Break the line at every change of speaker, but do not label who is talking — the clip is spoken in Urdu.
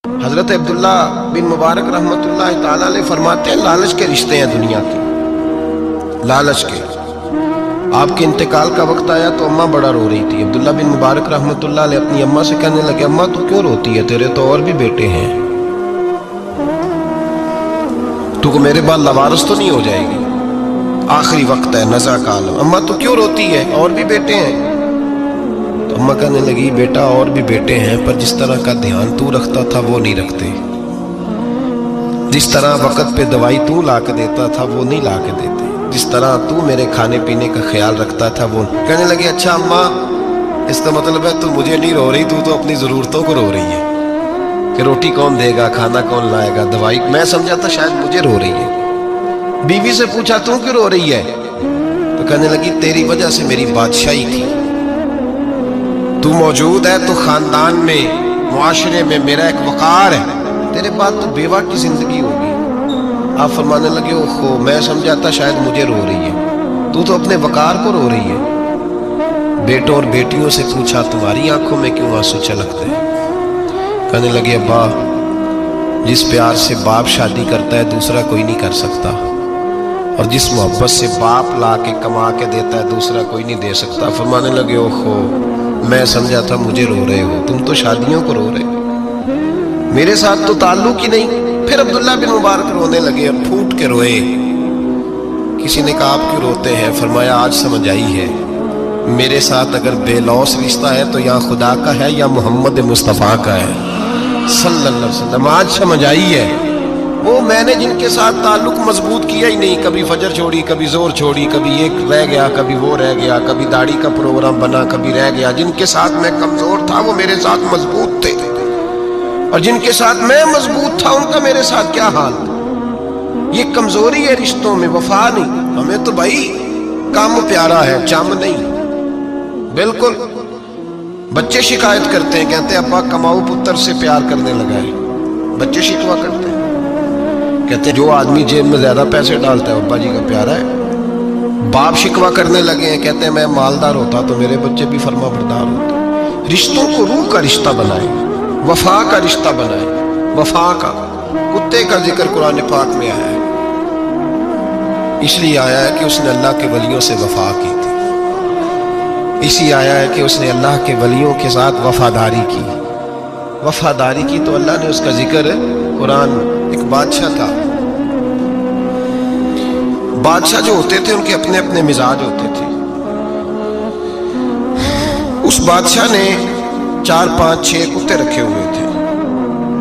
حضرت عبداللہ بن مبارک رحمتہ تعالیٰ علیہ فرماتے ہیں لالچ کے رشتے ہیں دنیا کے، لالچ کے۔ آپ کے انتقال کا وقت آیا تو اماں بڑا رو رہی تھی۔ عبداللہ بن مبارک رحمتہ اللہ علیہ اپنی اماں سے کہنے لگے، اماں تو کیوں روتی ہے، تیرے تو اور بھی بیٹے ہیں، تو کو میرے بعد لوارث تو نہیں ہو جائے گی، آخری وقت ہے، نزع کا عالم، اماں تو کیوں روتی ہے، اور بھی بیٹے ہیں؟ تو اماں کہنے لگی، بیٹا اور بھی بیٹے ہیں، پر جس طرح کا دھیان تو رکھتا تھا وہ نہیں رکھتے، جس طرح وقت پہ دوائی تو لا کے دیتا تھا وہ نہیں لا کے دیتے، جس طرح تو میرے کھانے پینے کا خیال رکھتا تھا وہ نہیں۔ کہنے لگے، اچھا اماں، اس کا مطلب ہے تو مجھے نہیں رو رہی، تو اپنی ضرورتوں کو رو رہی ہے کہ روٹی کون دے گا، کھانا کون لائے گا، دوائی۔ میں سمجھا تھا شاید مجھے رو رہی ہے۔ بیوی سے پوچھا، تو کیوں رو رہی ہے؟ تو کہنے لگی، تیری وجہ سے میری بادشاہی تھی، تو موجود ہے تو خاندان میں، معاشرے میں میرا ایک وقار ہے، تیرے بعد تو بیوہ کی زندگی ہوگی۔ آپ فرمانے لگے، اوہو، میں سمجھا تھا شاید مجھے رو رہی ہے، تو اپنے وقار کو رو رہی ہے۔ بیٹوں اور بیٹیوں سے پوچھا، تمہاری آنکھوں میں کیوں آنسو چھلکتے ہیں؟ کہنے لگے، ابا، جس پیار سے باپ شادی کرتا ہے دوسرا کوئی نہیں کر سکتا، اور جس محبت سے باپ لا کے کما کے دیتا ہے دوسرا کوئی نہیں دے سکتا۔ فرمانے لگے، اوہو، میں سمجھا تھا مجھے رو رہے ہو، تم تو شادیوں کو رو رہے ہو، میرے ساتھ تو تعلق ہی نہیں۔ پھر عبداللہ بن مبارک رونے لگے، اب پھوٹ کے روئے۔ کسی نے کہا، آپ کیوں روتے ہیں؟ فرمایا، آج سمجھ آئی ہے، میرے ساتھ اگر بے لوث رشتہ ہے تو یا خدا کا ہے یا محمد مصطفیٰ کا ہے صلی اللہ علیہ وسلم۔ آج سمجھ آئی ہے، وہ میں نے جن کے ساتھ تعلق مضبوط کیا ہی نہیں، کبھی فجر چھوڑی، کبھی زور چھوڑی، کبھی ایک رہ گیا، کبھی وہ رہ گیا، کبھی داڑھی کا پروگرام بنا، کبھی رہ گیا۔ جن کے ساتھ میں کمزور تھا وہ میرے ساتھ مضبوط تھے، اور جن کے ساتھ میں مضبوط تھا ان کا میرے ساتھ کیا حال تھا۔ یہ کمزوری ہے رشتوں میں، وفا نہیں۔ ہمیں تو بھائی کام پیارا ہے، چم نہیں۔ بالکل، بچے شکایت کرتے ہیں، کہتے ہیں ابا کماؤ پتر سے پیار کرنے لگا ہے، بچے شکوا کرتے ہیں، کہتے ہیں جو آدمی جیب میں زیادہ پیسے ڈالتا ہے ابا جی کا پیارا ہے۔ باپ شکوا کرنے لگے ہیں، کہتے ہیں میں مالدار ہوتا تو میرے بچے بھی فرما بردار ہوتے۔ رشتوں کو روح کا رشتہ بنائیں، وفا کا رشتہ بنائیں، وفا کا۔ کتے کا ذکر قرآن پاک میں آیا ہے، اس لیے آیا ہے کہ اس نے اللہ کے ولیوں سے وفا کی تھی، اسی آیا ہے کہ اس نے اللہ کے ولیوں کے ساتھ وفاداری کی، وفاداری کی تو اللہ نے اس کا ذکر ہے۔ قرآن ایک بادشاہ تھا، بادشاہ جو ہوتے تھے ان کے اپنے اپنے مزاج ہوتے تھے۔ اس بادشاہ نے 4 5 6 کتے رکھے ہوئے تھے،